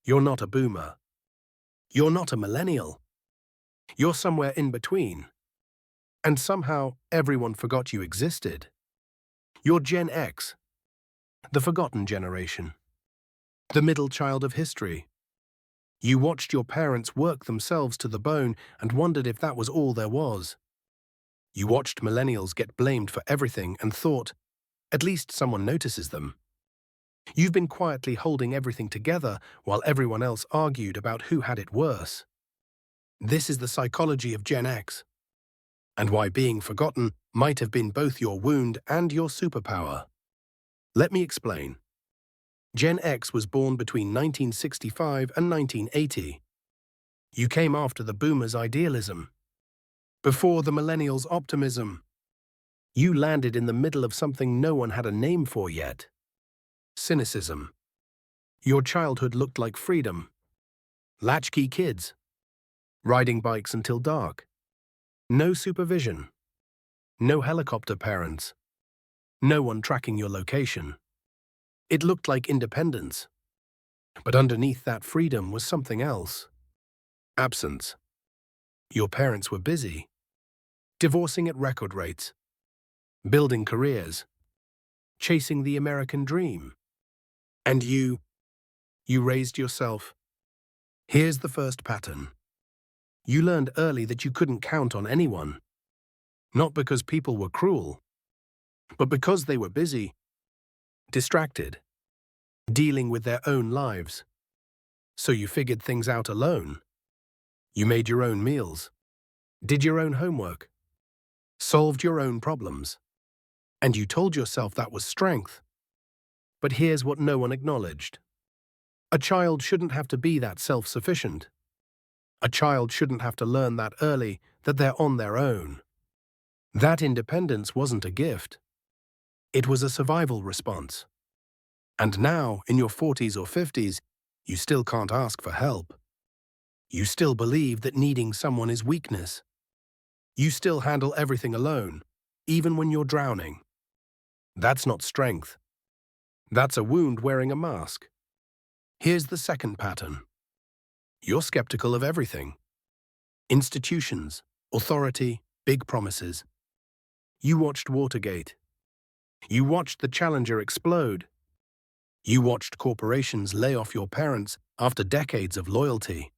You're not a boomer. You're not a millennial. You're somewhere in between. And somehow, everyone forgot you existed. You're Gen X, the forgotten generation, the middle child of history. You watched your parents work themselves to the bone and wondered if that was all there was. You watched millennials get blamed for everything and thought, at least someone notices them. You've been quietly holding everything together while everyone else argued about who had it worse. This is the psychology of Gen X, and why being forgotten might have been both your wound and your superpower. Let me explain. Gen X was born between 1965 and 1980. You came after the boomers' idealism, before the millennials' optimism. You landed in the middle of something no one had a name for yet. Cynicism. Your childhood looked like freedom. Latchkey kids. Riding bikes until dark. No supervision. No helicopter parents. No one tracking your location. It looked like independence. But underneath that freedom was something else. Absence. Your parents were busy. Divorcing at record rates. Building careers. Chasing the American dream. And you raised yourself. Here's the first pattern. You learned early that you couldn't count on anyone. Not because people were cruel, but because they were busy, distracted, dealing with their own lives. So you figured things out alone. You made your own meals, did your own homework, solved your own problems. And you told yourself that was strength. But here's what no one acknowledged. A child shouldn't have to be that self-sufficient. A child shouldn't have to learn that early that they're on their own. That independence wasn't a gift. It was a survival response. And now, in your 40s or 50s, you still can't ask for help. You still believe that needing someone is weakness. You still handle everything alone, even when you're drowning. That's not strength. That's a wound wearing a mask. Here's the second pattern. You're skeptical of everything. Institutions, authority, big promises. You watched Watergate. You watched the Challenger explode. You watched corporations lay off your parents after decades of loyalty.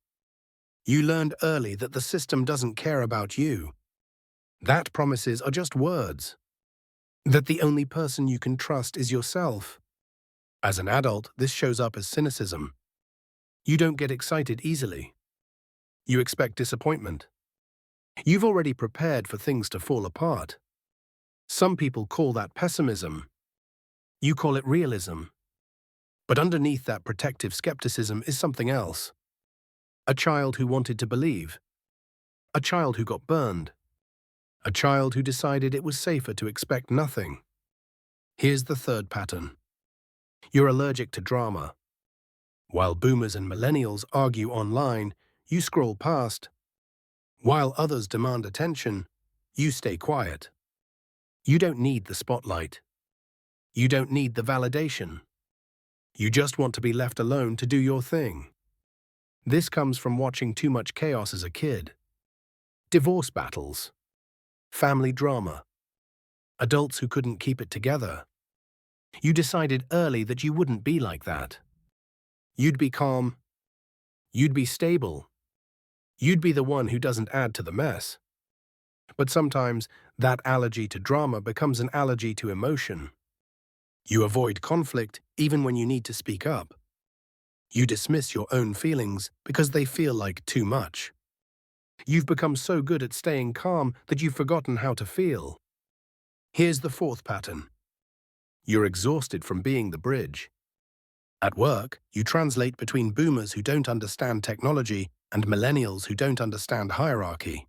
You learned early that the system doesn't care about you. That promises are just words. That the only person you can trust is yourself. As an adult, this shows up as cynicism. You don't get excited easily. You expect disappointment. You've already prepared for things to fall apart. Some people call that pessimism. You call it realism. But underneath that protective skepticism is something else. A child who wanted to believe. A child who got burned. A child who decided it was safer to expect nothing. Here's the third pattern. You're allergic to drama. While boomers and millennials argue online, you scroll past. While others demand attention, you stay quiet. You don't need the spotlight. You don't need the validation. You just want to be left alone to do your thing. This comes from watching too much chaos as a kid. Divorce battles. Family drama. Adults who couldn't keep it together. You decided early that you wouldn't be like that. You'd be calm. You'd be stable. You'd be the one who doesn't add to the mess. But sometimes, that allergy to drama becomes an allergy to emotion. You avoid conflict even when you need to speak up. You dismiss your own feelings because they feel like too much. You've become so good at staying calm that you've forgotten how to feel. Here's the fourth pattern. You're exhausted from being the bridge. At work, you translate between boomers who don't understand technology and millennials who don't understand hierarchy.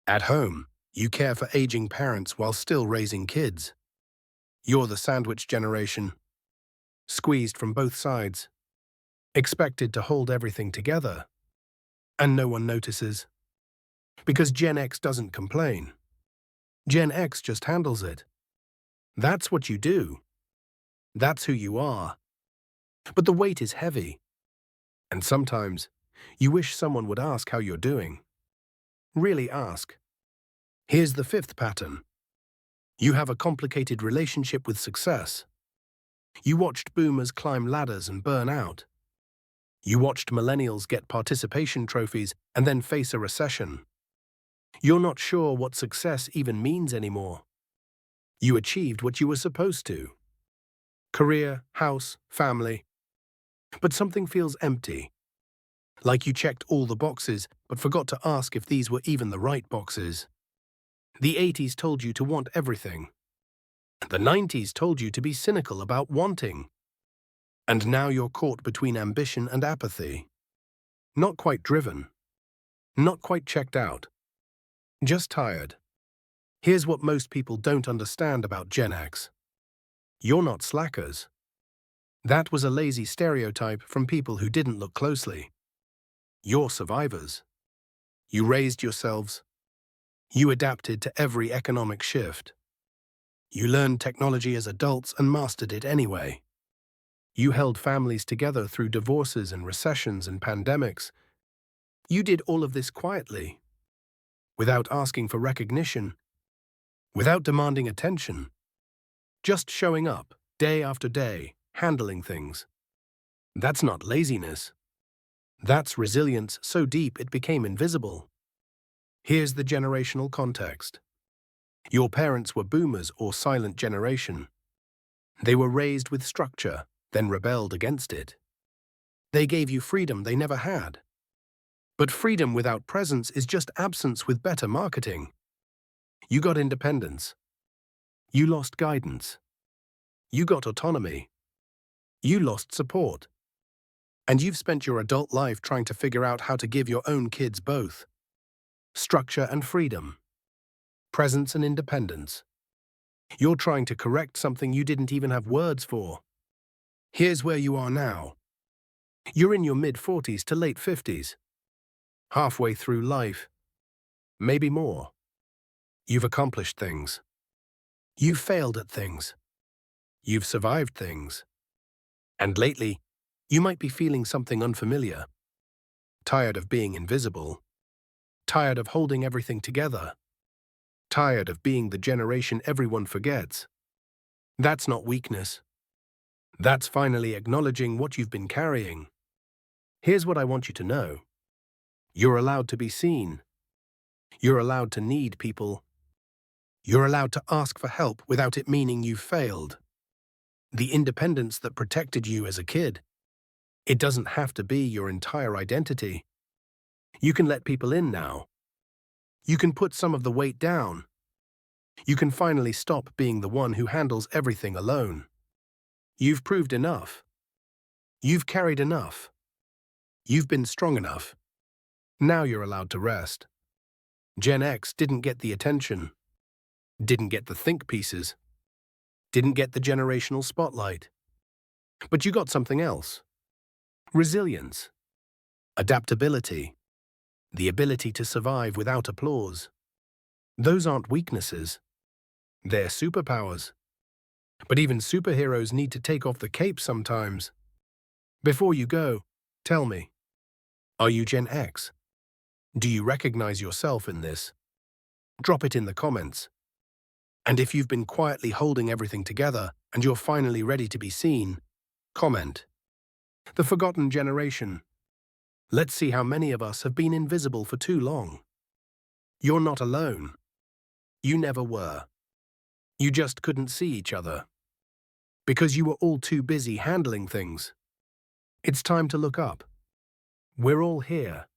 At home, you care for aging parents while still raising kids. You're the sandwich generation, squeezed from both sides, expected to hold everything together. And no one notices. Because Gen X doesn't complain. Gen X just handles it. That's what you do. That's who you are. But the weight is heavy. And sometimes, you wish someone would ask how you're doing. Really ask. Here's the fifth pattern. You have a complicated relationship with success. You watched boomers climb ladders and burn out. You watched millennials get participation trophies and then face a recession. You're not sure what success even means anymore. You achieved what you were supposed to. Career, house, family. But something feels empty. Like you checked all the boxes, but forgot to ask if these were even the right boxes. The 80s told you to want everything. The 90s told you to be cynical about wanting. And now you're caught between ambition and apathy. Not quite driven. Not quite checked out. Just tired. Here's what most people don't understand about Gen X. You're not slackers. That was a lazy stereotype from people who didn't look closely. You're survivors. You raised yourselves. You adapted to every economic shift. You learned technology as adults and mastered it anyway. You held families together through divorces and recessions and pandemics. You did all of this quietly, without asking for recognition, without demanding attention, just showing up, day after day, handling things. That's not laziness. That's resilience so deep it became invisible. Here's the generational context. Your parents were boomers or silent generation. They were raised with structure, then rebelled against it. They gave you freedom they never had. But freedom without presence is just absence with better marketing. You got independence. You lost guidance. You got autonomy. You lost support. And you've spent your adult life trying to figure out how to give your own kids both. Structure and freedom. Presence and independence. You're trying to correct something you didn't even have words for. Here's where you are now. You're in your mid-40s to late 50s. Halfway through life. Maybe more. You've accomplished things. You've failed at things. You've survived things. And lately, you might be feeling something unfamiliar. Tired of being invisible. Tired of holding everything together. Tired of being the generation everyone forgets. That's not weakness. That's finally acknowledging what you've been carrying. Here's what I want you to know. You're allowed to be seen. You're allowed to need people. You're allowed to ask for help without it meaning you've failed. The independence that protected you as a kid. It doesn't have to be your entire identity. You can let people in now. You can put some of the weight down. You can finally stop being the one who handles everything alone. You've proved enough. You've carried enough. You've been strong enough. Now you're allowed to rest. Gen X didn't get the attention. Didn't get the think pieces. Didn't get the generational spotlight. But you got something else. Resilience. Adaptability. The ability to survive without applause. Those aren't weaknesses. They're superpowers. But even superheroes need to take off the cape sometimes. Before you go, tell me, are you Gen X? Do you recognize yourself in this? Drop it in the comments. And if you've been quietly holding everything together and you're finally ready to be seen, comment. The forgotten generation. Let's see how many of us have been invisible for too long. You're not alone. You never were. You just couldn't see each other. Because you were all too busy handling things. It's time to look up. We're all here.